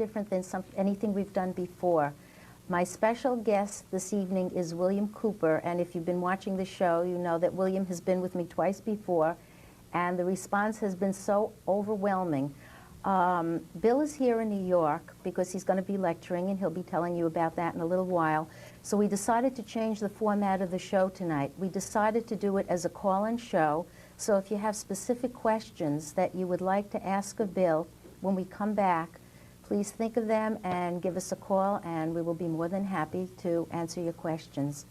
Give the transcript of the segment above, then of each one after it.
different than anything we've done before. My special guest this evening is William Cooper, and if you've been watching the show, you know that William has been with me twice before, and the response has been so overwhelming. Bill is here in New York because he's going to be lecturing, and he'll be telling you about that in a little while. So we decided to change the format of the show tonight. We decided to do it as a call-in show, so if you have specific questions that you would like to ask of Bill when we come back, please think of them and give us a call, and we will be more than happy to answer your questions.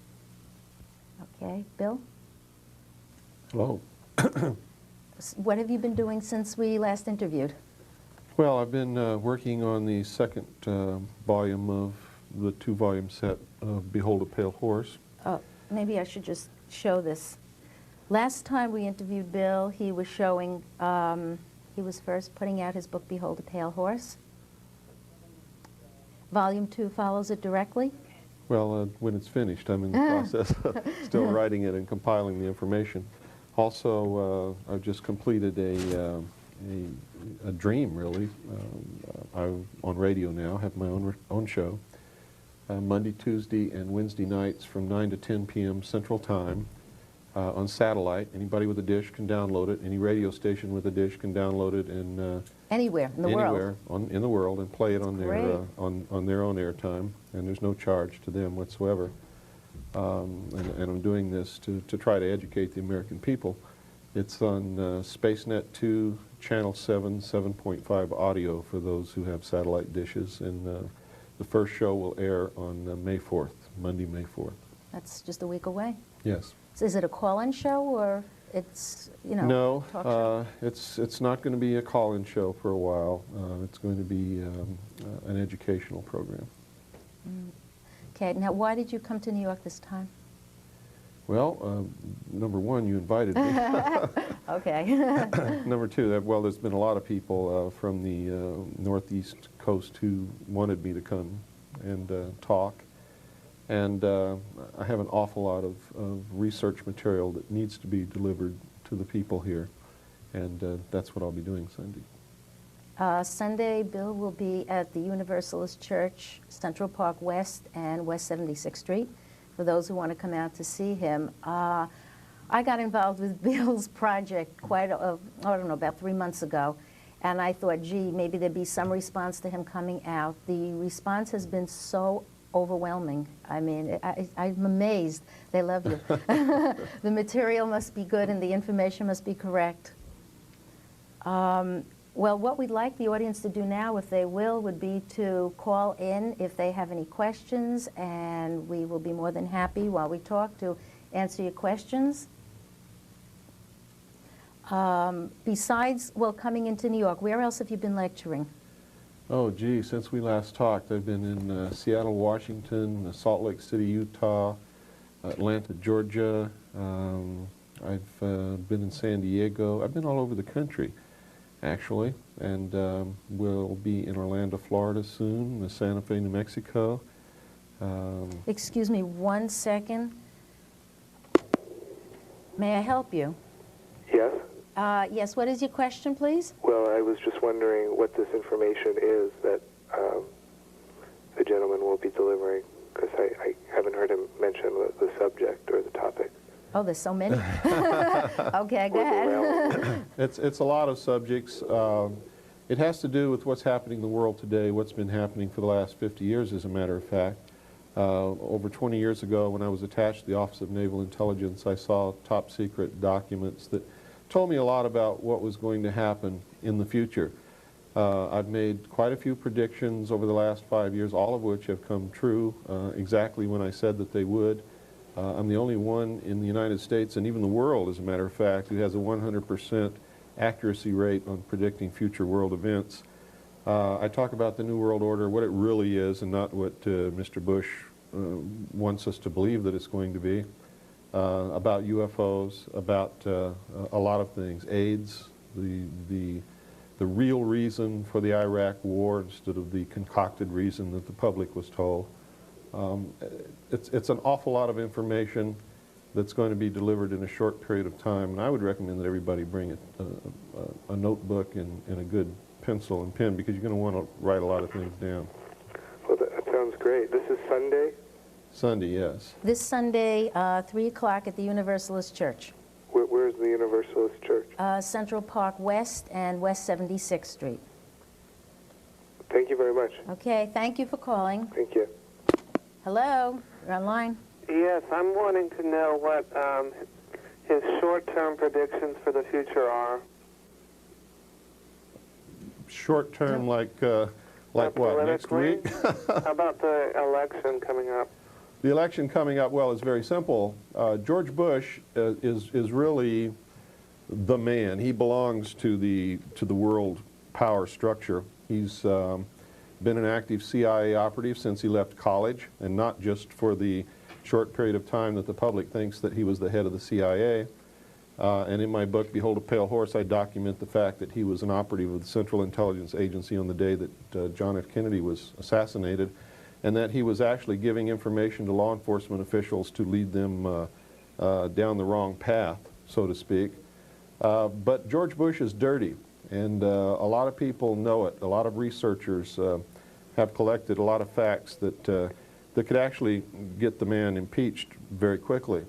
Okay, Bill? Hello. What have you been doing since we last interviewed? Well, I've been working on the second volume of the two-volume set of Behold a Pale Horse. Oh, maybe I should just show this. Last time we interviewed Bill, he was showing, he was first putting out his book, Behold a Pale Horse. Volume 2 follows it directly? Well, when it's finished, I'm in the process of still writing it and compiling the information. Also, I've just completed a dream, really. I'm on radio now, have my own show. Monday, Tuesday, and Wednesday nights from 9 to 10 p.m. Central Time on satellite. Anybody with a dish can download it. Any radio station with a dish can download it and anywhere in the world. Anywhere in the world, and play it on their on their own airtime, and there's no charge to them whatsoever. And I'm doing this to try to educate the American people. It's on SpaceNet 2, Channel 7, 7.5 audio for those who have satellite dishes, and the first show will air on May 4th, Monday, May 4th. That's just a week away? Yes. So is it a call-in show, or it's, you know, no, talk show? It's not going to be a call-in show for a while. It's going to be an educational program. Okay, now why did you come to New York this time? Well, number one, you invited me. Okay. Number two, well, there's been a lot of people from the northeast coast who wanted me to come and talk. And I have an awful lot of research material that needs to be delivered to the people here. And that's what I'll be doing Sunday. Sunday, Bill will be at the Universalist Church, Central Park West and West 76th Street, for those who want to come out to see him. I got involved with Bill's project I don't know, about 3 months ago, and I thought, gee, maybe there'd be some response to him coming out. The response has been so overwhelming. I mean, I'm amazed. They love you. The material must be good and the information must be correct. Well, what we'd like the audience to do now, if they will, would be to call in if they have any questions, and we will be more than happy while we talk to answer your questions. Besides, well, coming into New York, where else have you been lecturing? Oh, gee, since we last talked, I've been in Seattle, Washington, Salt Lake City, Utah, Atlanta, Georgia. I've been in San Diego. I've been all over the country, actually, and we'll be in Orlando, Florida soon, Santa Fe, New Mexico. Excuse me 1 second. May I help you? Yes? Yes, what is your question, please? Well, I was just wondering what this information is that the gentleman will be delivering, because I haven't heard him mention the subject or the topic. Oh, there's so many. Okay, go ahead. It's a lot of subjects. It has to do with what's happening in the world today, what's been happening for the last 50 years, as a matter of fact. Over 20 years ago, when I was attached to the Office of Naval Intelligence, I saw top secret documents that told me a lot about what was going to happen in the future. I've made quite a few predictions over the last 5 years, all of which have come true exactly when I said that they would. I'm the only one in the United States, and even the world, as a matter of fact, who has a 100% accuracy rate on predicting future world events. I talk about the New World Order, what it really is, and not what Mr. Bush wants us to believe that it's going to be. About UFOs, about a lot of things, AIDS, the real reason for the Iraq War instead of the concocted reason that the public was told. It's an awful lot of information that's going to be delivered in a short period of time, and I would recommend that everybody bring a notebook and a good pencil and pen because you're going to want to write a lot of things down. Well, that sounds great. This is Sunday? Sunday, yes. This Sunday, 3 o'clock at the Universalist Church. Where's the Universalist Church? Central Park West and West 76th Street. Thank you very much. Okay, thank you for calling. Thank you. Hello, you're online. Yes, I'm wanting to know what his short-term predictions for the future are. Short term, like what, next week? How about the election coming up? The election coming up, well, is very simple. George Bush is really the man. He belongs to the world power structure. He's been an active CIA operative since he left college, and not just for the short period of time that the public thinks that he was the head of the CIA. And in my book, Behold a Pale Horse, I document the fact that he was an operative of the Central Intelligence Agency on the day that John F. Kennedy was assassinated, and that he was actually giving information to law enforcement officials to lead them down the wrong path, so to speak. But George Bush is dirty, and a lot of people know it. A lot of researchers have collected a lot of facts that could actually get the man impeached very quickly.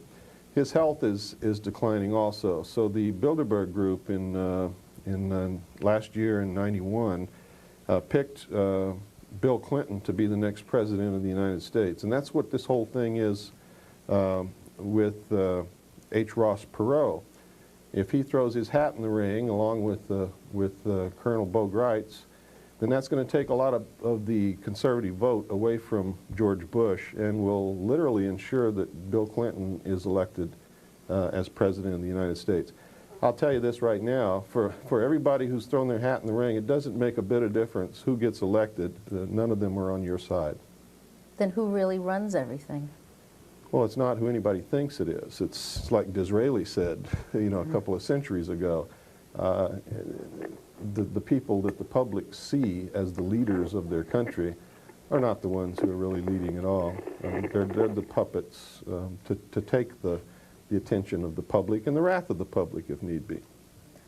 His health is declining also. So the Bilderberg Group in last year in '91 picked Bill Clinton to be the next president of the United States, and that's what this whole thing is with H. Ross Perot. If he throws his hat in the ring along with Colonel Bo Gritz, then that's going to take a lot of the conservative vote away from George Bush and will literally ensure that Bill Clinton is elected as president of the United States. I'll tell you this right now, for everybody who's thrown their hat in the ring, it doesn't make a bit of difference who gets elected. None of them are on your side. Then who really runs everything? Well, it's not who anybody thinks it is. It's like Disraeli said, a couple of centuries ago. The people that the public see as the leaders of their country are not the ones who are really leading at all. They're the puppets to take the attention of the public and the wrath of the public if need be.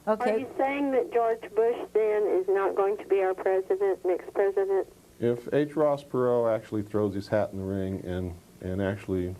Okay. Are you saying that George Bush then is not going to be our president, next president? If H. Ross Perot actually throws his hat in the ring and actually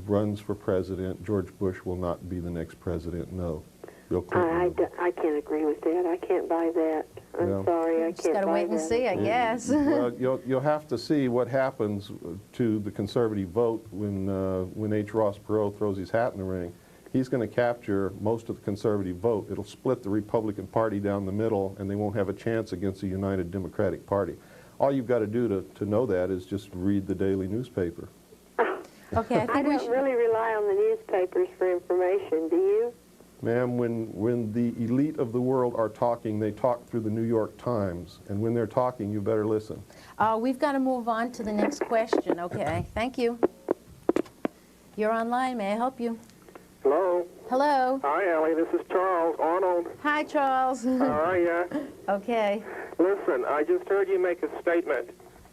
runs for president, George Bush will not be the next president, no. Bill Clinton. I can't agree with that. I can't buy that. I'm sorry, I can't buy that. Just got to wait and see, I guess. Well, you'll have to see what happens to the conservative vote when H. Ross Perot throws his hat in the ring. He's going to capture most of the conservative vote. It'll split the Republican Party down the middle, and they won't have a chance against the United Democratic Party. All you've got to do to know that is just read the daily newspaper. Okay, I don't really rely on the newspapers for information. Do you? Ma'am, when the elite of the world are talking, they talk through the New York Times. And when they're talking, you better listen. we've got to move on to the next question. Okay, thank you. You're online. May I help you? Hello. Hello. Hi, Ellie. This is Charles Arnold. Hi, Charles. How are you? Okay. Listen, I just heard you make a statement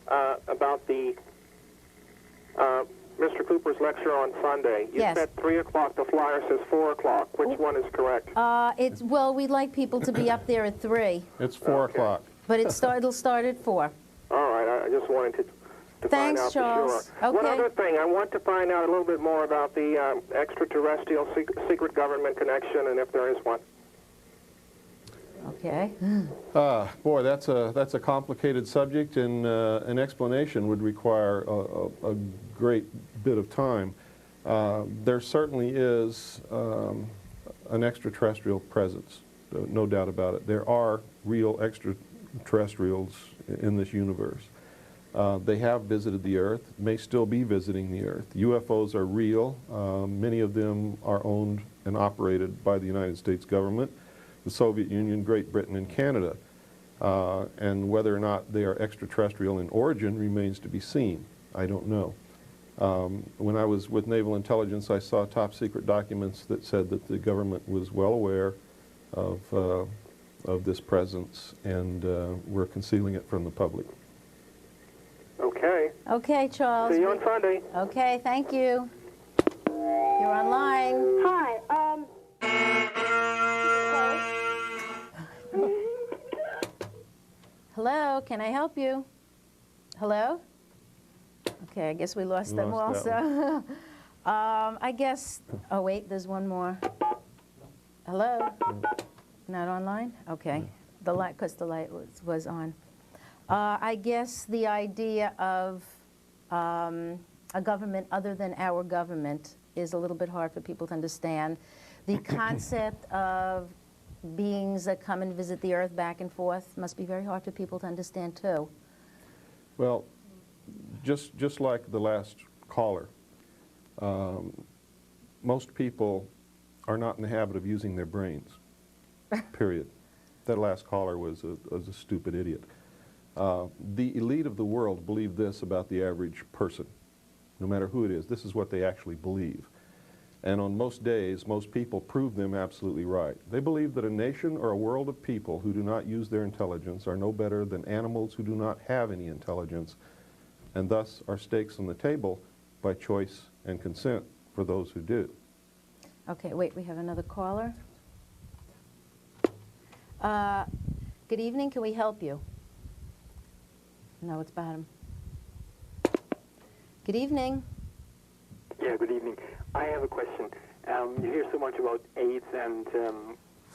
about the Mr. Cooper's lecture on Sunday. You Yes. said 3 o'clock. The flyer says 4 o'clock. Which one is correct? Well, we'd like people to be up there at 3, It's 4 Okay. o'clock. but it'll start at 4. All right. I just wanted to find Thanks, out Charles. for sure. One Okay. other thing. I want to find out a little bit more about the extraterrestrial secret government connection, and if there is one. Okay. Boy, that's a complicated subject, and an explanation would require a great bit of time. There certainly is an extraterrestrial presence, no doubt about it. There are real extraterrestrials in this universe. They have visited the Earth, may still be visiting the Earth. UFOs are real. Many of them are owned and operated by the United States government, the Soviet Union, Great Britain, and Canada. And whether or not they are extraterrestrial in origin remains to be seen. I don't know. When I was with Naval Intelligence, I saw top secret documents that said that the government was well aware of this presence and were concealing it from the public. Okay. Okay, Charles. See you on Sunday. Okay, thank you. You're online. Hi. Hello, can I help you? Hello? Okay, I guess we lost them Lost that also. I guess, oh wait, there's one more. Hello? Not online? Okay. The light, because the light was on. I guess the idea of a government other than our government is a little bit hard for people to understand. The concept of beings that come and visit the earth back and forth must be very hard for people to understand too. Well, just like the last caller, most people are not in the habit of using their brains, period. That last caller was a stupid idiot. The elite of the world believe this about the average person, no matter who it is. This is what they actually believe. And on most days, most people prove them absolutely right. They believe that a nation or a world of people who do not use their intelligence are no better than animals who do not have any intelligence, and thus are stakes on the table by choice and consent for those who do. Okay, wait, we have another caller. Good evening, can we help you? No, it's bottom. Good evening. Yeah, good evening. I have a question. You hear so much about AIDS and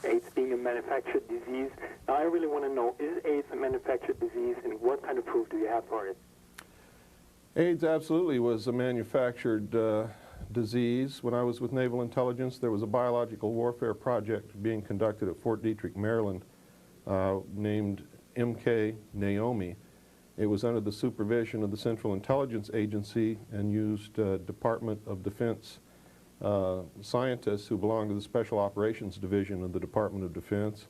AIDS being a manufactured disease. Now, I really want to know, is AIDS a manufactured disease, and what kind of proof do you have for it? AIDS absolutely was a manufactured disease. When I was with Naval Intelligence, there was a biological warfare project being conducted at Fort Detrick, Maryland, named MK Naomi. It was under the supervision of the Central Intelligence Agency and used Department of Defense scientists who belonged to the Special Operations Division of the Department of Defense.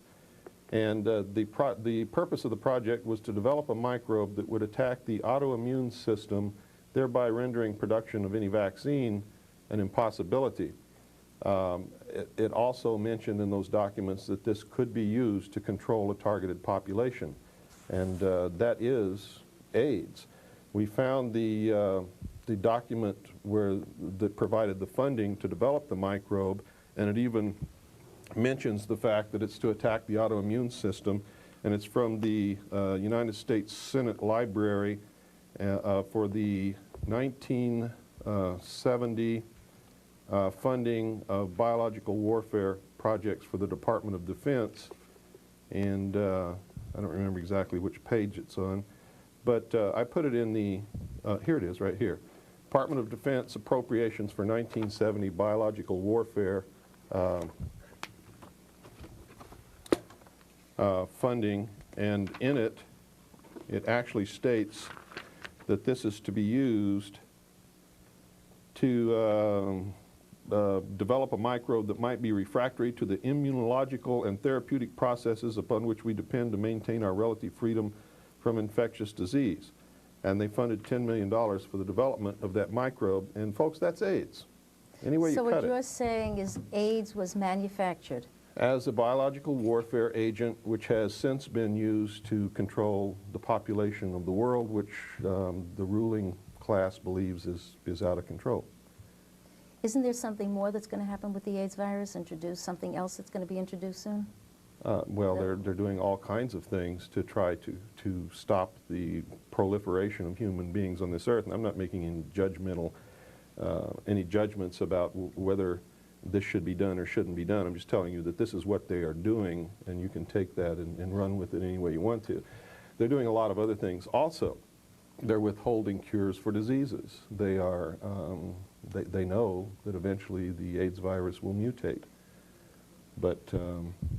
And the purpose of the project was to develop a microbe that would attack the autoimmune system, thereby rendering production of any vaccine an impossibility. It also mentioned in those documents that this could be used to control a targeted population. And that is AIDS. We found the document that provided the funding to develop the microbe, and it even mentions the fact that it's to attack the autoimmune system, and it's from the United States Senate Library for the 1970 funding of biological warfare projects for the Department of Defense. And I don't remember exactly which page it's on, but I put it in the, here it is right here. Department of Defense Appropriations for 1970 Biological Warfare funding, and in it, it actually states that this is to be used to develop a microbe that might be refractory to the immunological and therapeutic processes upon which we depend to maintain our relative freedom from infectious disease. And they funded $10 million for the development of that microbe. And folks, that's AIDS. Any way you cut it. So what you're saying is AIDS was manufactured? As a biological warfare agent, which has since been used to control the population of the world, which the ruling class believes is out of control. Isn't there something more that's going to happen with the AIDS virus? Introduce something else that's going to be introduced soon? Well, they're doing all kinds of things to try to stop the proliferation of human beings on this earth. And I'm not making any judgments about whether this should be done or shouldn't be done. I'm just telling you that this is what they are doing, and you can take that and run with it any way you want to. They're doing a lot of other things also. They're withholding cures for diseases. They are, they know that eventually the AIDS virus will mutate. But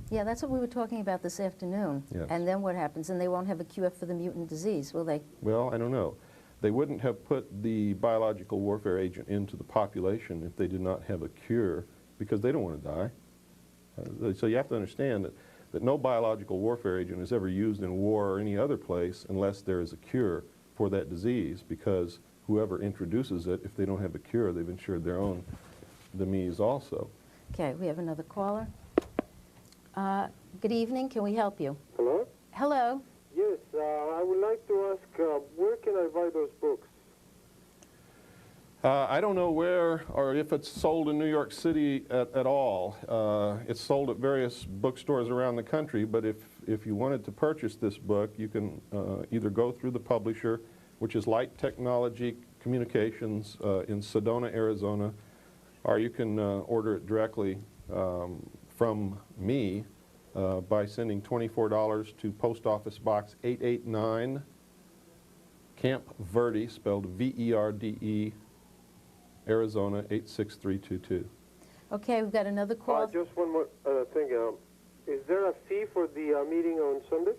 yeah, that's what we were talking about this afternoon. Yes. And then what happens? And they won't have a cure for the mutant disease, will they? well, I don't know. They wouldn't have put the biological warfare agent into the population if they did not have a cure, because they don't want to die. So you have to understand that no biological warfare agent is ever used in war or any other place unless there is a cure for that disease, because whoever introduces it, if they don't have a cure, they've ensured their own demise also. Okay, we have another caller. Good evening, can we help you? Hello? Hello. Yes, I would like to ask, where can I buy those books? I don't know where or if it's sold in New York City at all. It's sold at various bookstores around the country, but if you wanted to purchase this book, you can either go through the publisher, which is Light Technology Communications in Sedona, Arizona, or you can order it directly from me by sending $24 to Post Office Box 889, Camp Verde, spelled V-E-R-D-E, Arizona 86322. Okay, we've got another call. Just one more thing. Is there a fee for the meeting on Sunday?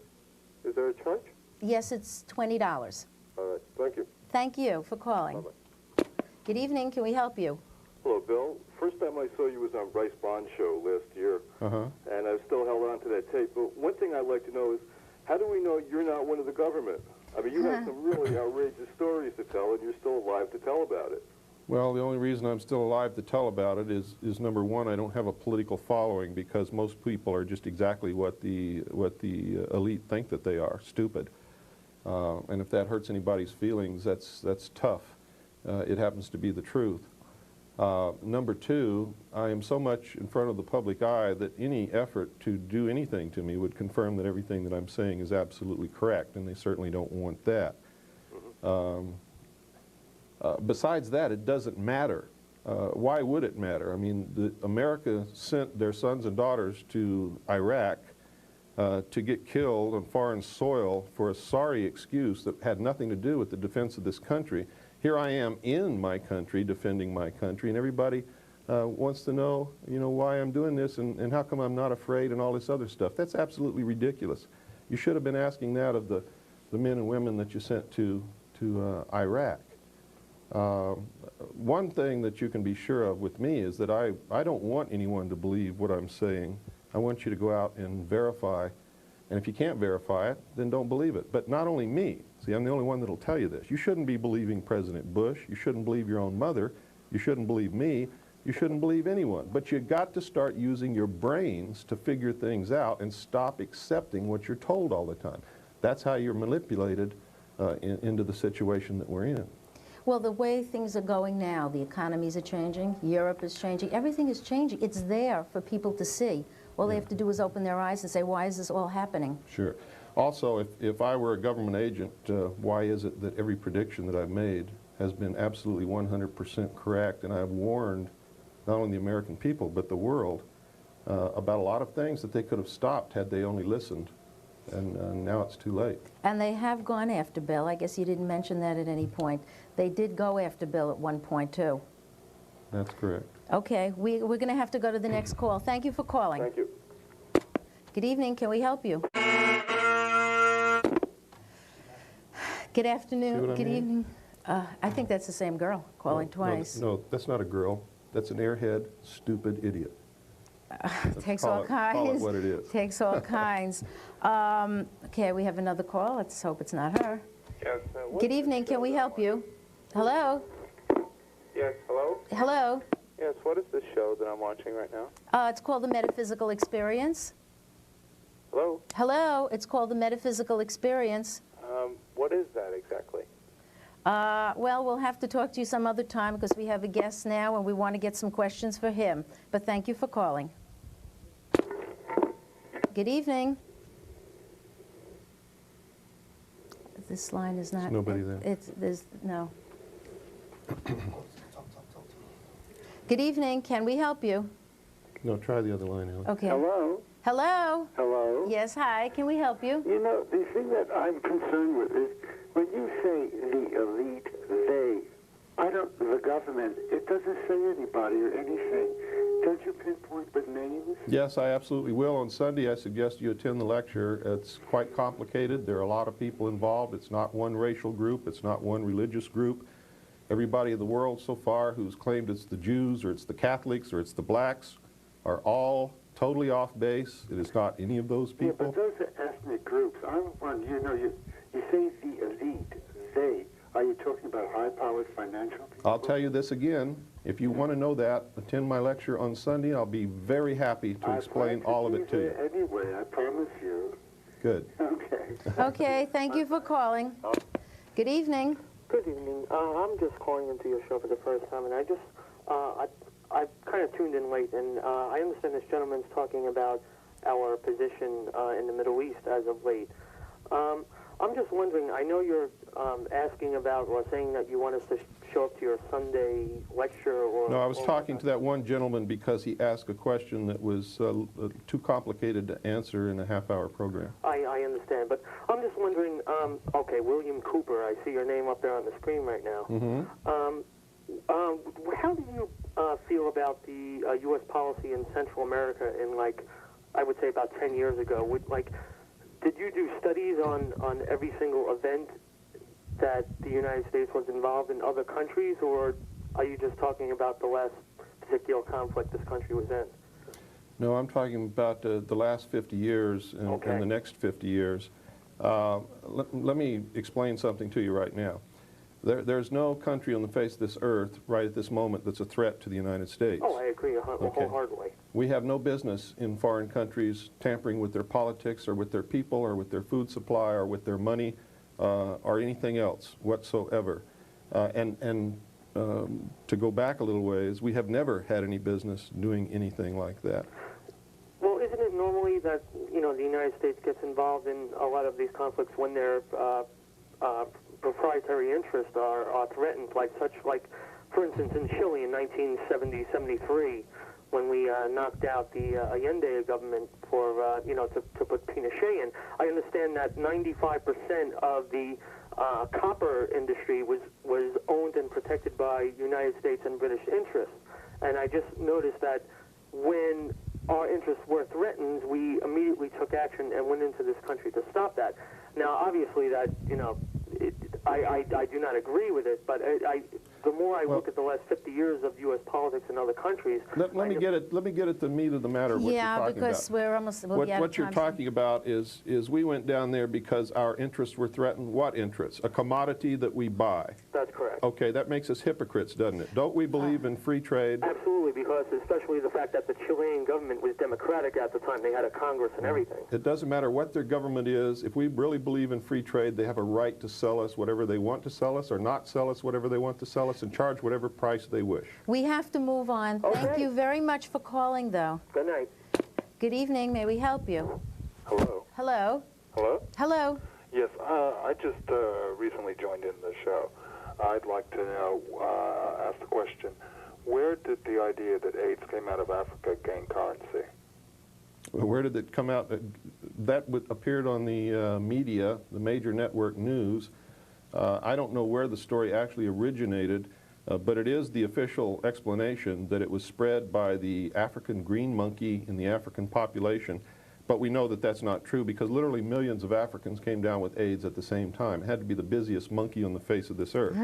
Is there a charge? Yes, it's $20. All right, thank you. Thank you for calling. Bye-bye. Good evening, can we help you? Hello, Bill. First time I saw you was on Bryce Bond's show last year, and I've still held on to that tape. But one thing I'd like to know is, how do we know you're not one of the government? I mean, you have some really outrageous stories to tell, and you're still alive to tell about it. Well, the only reason I'm still alive to tell about it is number one, I don't have a political following, because most people are just exactly what the elite think that they are, stupid. And if that hurts anybody's feelings, that's tough. It happens to be the truth. Number two, I am so much in front of the public eye that any effort to do anything to me would confirm that everything that I'm saying is absolutely correct, and they certainly don't want that. Besides that, it doesn't matter. Why would it matter? I mean, America sent their sons and daughters to Iraq to get killed on foreign soil for a sorry excuse that had nothing to do with the defense of this country. Here I am in my country, defending my country, and everybody wants to know, why I'm doing this and how come I'm not afraid and all this other stuff. That's absolutely ridiculous. You should have been asking that of the men and women that you sent to Iraq. One thing that you can be sure of with me is that I don't want anyone to believe what I'm saying. I want you to go out and verify, and if you can't verify it, then don't believe it. But not only me. See, I'm the only one that'll tell you this. You shouldn't be believing President Bush. You shouldn't believe your own mother. You shouldn't believe me. You shouldn't believe anyone. But you got to start using your brains to figure things out and stop accepting what you're told all the time. That's how you're manipulated into the situation that we're in. Well, the way things are going now, the economies are changing, Europe is changing, everything is changing. It's there for people to see. All they have to do is open their eyes and say, why is this all happening? Sure. Also, if I were a government agent, why is it that every prediction that I've made has been absolutely 100% correct, and I've warned not only the American people, but the world about a lot of things that they could have stopped had they only listened, and now it's too late. And they have gone after Bill. I guess you didn't mention that at any point. They did go after Bill at one point, too. That's correct. Okay, we're going to have to go to the next call. Thank you for calling. Thank you. Good evening, can we help you? Good afternoon, good evening. I think that's the same girl calling twice. No, that's not a girl. That's an airhead, stupid idiot. Takes all kinds. Call it what it is. Takes all kinds. Okay, we have another call. Let's hope it's not her. Yes. Good evening, can we help you? Hello? Yes, hello? Hello? Yes, what is this show that I'm watching right now? It's called the Metaphysical Experience. Hello? Hello, it's called the Metaphysical Experience. What is that exactly? Well, we'll have to talk to you some other time because we have a guest now and we want to get some questions for him. But thank you for calling. Good evening. This line is not... There's nobody there. There's no. Good evening, can we help you? No, try the other line, Ellie. Okay. Hello? Hello? Hello? Yes, hi, can we help you? You know, the thing that I'm concerned with is when you say the elite, the government, it doesn't say anybody or anything. Don't you pinpoint with names? Yes, I absolutely will. On Sunday, I suggest you attend the lecture. It's quite complicated. There are a lot of people involved. It's not one racial group. It's not one religious group. Everybody in the world so far who's claimed it's the Jews or it's the Catholics or it's the blacks are all totally off base. It is not any of those people. Yeah, but those are ethnic groups. I'm one, you say the elite, they. Are you talking about high-powered financial people? I'll tell you this again. If you want to know that, attend my lecture on Sunday. I'll be very happy to explain all of it to you. Anyway, I promise you. Good. Okay. Okay, thank you for calling. Good evening. Good evening. I'm just calling into your show for the first time, and I just, I kind of tuned in late, and I understand this gentleman's talking about our position in the Middle East as of late. I'm just wondering, I know you're asking about or saying that you want us to show up to your Sunday lecture or... No, I was talking to that one gentleman because he asked a question that was too complicated to answer in a half-hour program. I understand, but I'm just wondering, okay, William Cooper, I see your name up there on the screen right now. Mm-hmm. How do you feel about the U.S. policy in Central America in, like, I would say about 10 years ago? Did you do studies on every single event that the United States was involved in other countries, or are you just talking about the last particular conflict this country was in? No, I'm talking about the last 50 years and the next 50 years. Let me explain something to you right now. There's no country on the face of this earth right at this moment that's a threat to the United States. Oh, I agree wholeheartedly. We have no business in foreign countries tampering with their politics or with their people or with their food supply or with their money or anything else whatsoever. To go back a little ways, we have never had any business doing anything like that. Well, isn't it normally that, you know, the United States gets involved in a lot of these conflicts when their proprietary interests are threatened, like for instance, in Chile in 1970-73, when we knocked out the Allende government for, you know, to put Pinochet in. I understand that 95% of the copper industry was owned and protected by United States and British interests. And I just noticed that when our interests were threatened, we immediately took action and went into this country to stop that. Now, obviously, that, you know, I do not agree with it, but the more I look at the last 50 years of U.S. politics in other countries... Let me get at the meat of the matter of what you're talking about. Yeah, because we're almost... What you're talking about is we went down there because our interests were threatened. What interests? A commodity that we buy. That's correct. Okay, that makes us hypocrites, doesn't it? Don't we believe in free trade? Absolutely, because especially the fact that the Chilean government was democratic at the time. They had a Congress and everything. It doesn't matter what their government is. If we really believe in free trade, they have a right to sell us whatever they want to sell us or not sell us whatever they want to sell us and charge whatever price they wish. We have to move on. Okay. Thank you very much for calling, though. Good night. Good evening. May we help you? Hello. Hello. Hello? Hello. Yes, I just recently joined in the show. I'd like to now ask the question, where did the idea that AIDS came out of Africa gain currency? Where did it come out? That appeared on the media, the major network news. I don't know where the story actually originated, but it is the official explanation that it was spread by the African green monkey in the African population. But we know that that's not true because literally millions of Africans came down with AIDS at the same time. It had to be the busiest monkey on the face of this earth.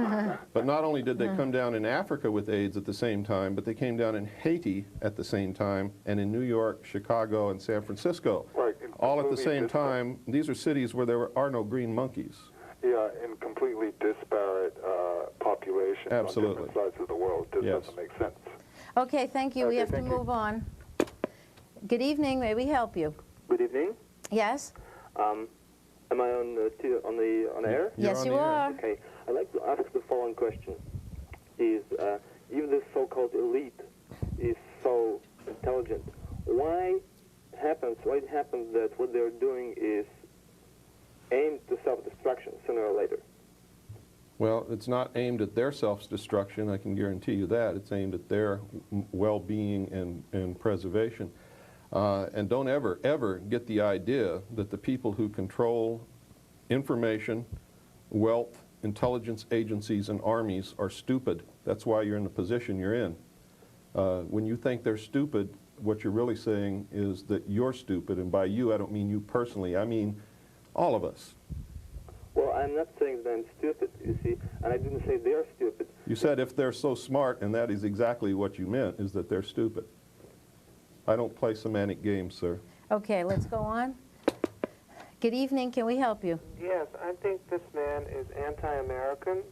But not only did they come down in Africa with AIDS at the same time, but they came down in Haiti at the same time, and in New York, Chicago, and San Francisco. Right. All at the same time. These are cities where there are no green monkeys. Yeah, in completely disparate populations Absolutely. on different sides of the world. This doesn't make sense. Okay, thank you. Okay, we have to thank you. move on. Good evening. May we help you? Good evening. Yes? Am I on air? Yes, you are. Okay. I'd like to ask the following question. Is if this so-called elite is so intelligent, why it happens that what they're doing is aimed to self-destruction sooner or later? Well, it's not aimed at their self-destruction, I can guarantee you that. It's aimed at their well-being and preservation. And don't ever get the idea that the people who control information, wealth, intelligence agencies, and armies are stupid. That's why you're in the position you're in. When you think they're stupid, what you're really saying is that you're stupid. And by you, I don't mean you personally. I mean all of us. Well, I'm not saying that I'm stupid, you see, and I didn't say they're stupid. You said if they're so smart, and that is exactly what you meant, is that they're stupid. I don't play semantic games, sir. Okay, let's go on. Good evening. Can we help you? Yes, I think this man is anti-American,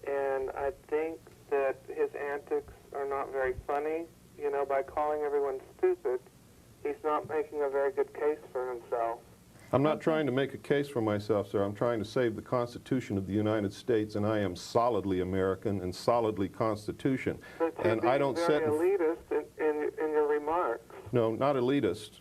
and I think that his antics are not very funny. You know, by calling everyone stupid, he's not making a very good case for himself. I'm not trying to make a case for myself, sir. I'm trying to save the Constitution of the United States, and I am solidly American and solidly Constitution. But and I don't very elitist in your remarks. No, not elitist.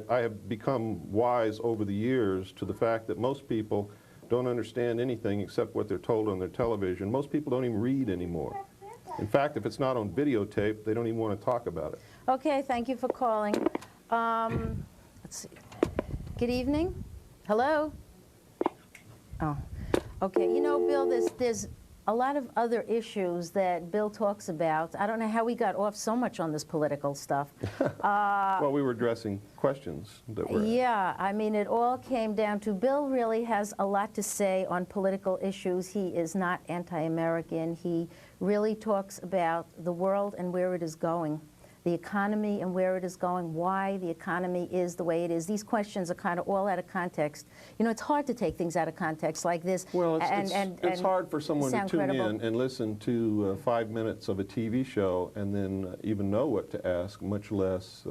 I have become wise over the years to the fact that most people don't understand anything except what they're told on their television. Most people don't even read anymore. In fact, if it's not on videotape, they don't even want to talk about it. Okay, thank you for calling. Let's see. Good evening. Hello? Oh, okay. You know, Bill, there's a lot of other issues that Bill talks about. I don't know how we got off so much on this political stuff. Well, we were addressing questions that were... Yeah, I mean, it all came down to Bill really has a lot to say on political issues. He is not anti-American. He really talks about the world and where it is going, the economy and where it is going, why the economy is the way it is. These questions are kind of all out of context. You know, it's hard to take things out of context like this. Well, it's hard for someone to tune in and listen to 5 minutes of a TV show and then even know what to ask, much less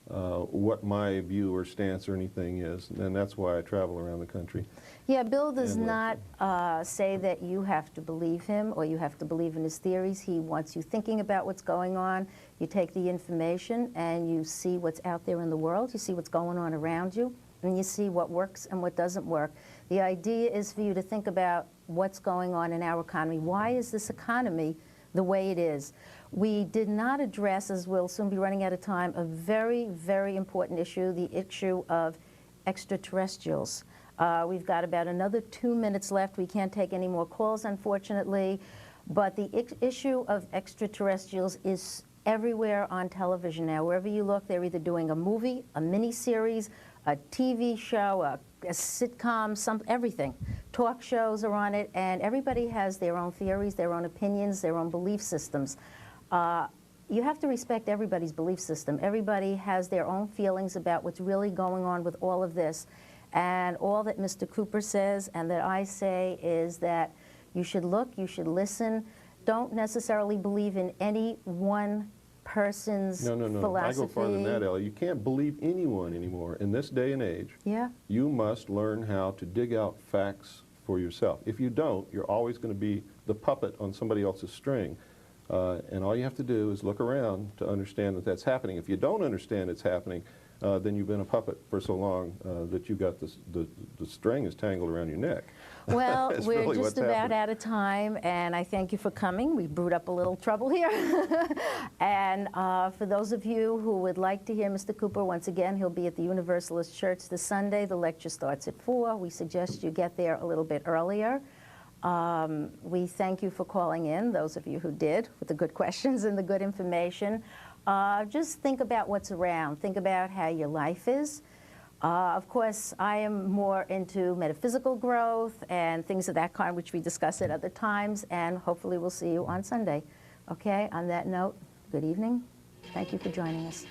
what my view or stance or anything is. And that's why I travel around the country. Yeah, Bill does not say that you have to believe him or you have to believe in his theories. He wants you thinking about what's going on. You take the information and you see what's out there in the world. You see what's going on around you, and you see what works and what doesn't work. The idea is for you to think about what's going on in our economy. Why is this economy the way it is? We did not address, as we'll soon be running out of time, a very, very important issue, the issue of extraterrestrials. We've got about another 2 minutes left. We can't take any more calls, unfortunately. But the issue of extraterrestrials is everywhere on television now. Wherever you look, they're either doing a movie, a miniseries, a TV show, a sitcom, everything. Talk shows are on it, and everybody has their own theories, their own opinions, their own belief systems. You have to respect everybody's belief system. Everybody has their own feelings about what's really going on with all of this. And all that Mr. Cooper says and that I say is that you should look, you should listen. Don't necessarily believe in any one person's philosophy. I go farther than that, Ellie. You can't believe anyone anymore. In this day and age, you must learn how to dig out facts for yourself. If you don't, you're always going to be the puppet on somebody else's string. And all you have to do is look around to understand that that's happening. If you don't understand it's happening, then you've been a puppet for so long that you've got the string is tangled around your neck. Well, we're really just about out of time, and I thank you for coming. We brewed up a little trouble here. And for those of you who would like to hear Mr. Cooper, once again, he'll be at the Universalist Church this Sunday. The lecture starts at 4. We suggest you get there a little bit earlier. We thank you for calling in, those of you who did, with the good questions and the good information. Just think about what's around. Think about how your life is. Of course, I am more into metaphysical growth and things of that kind, which we discuss at other times, and hopefully we'll see you on Sunday. Okay, on that note, good evening. Thank you for joining us.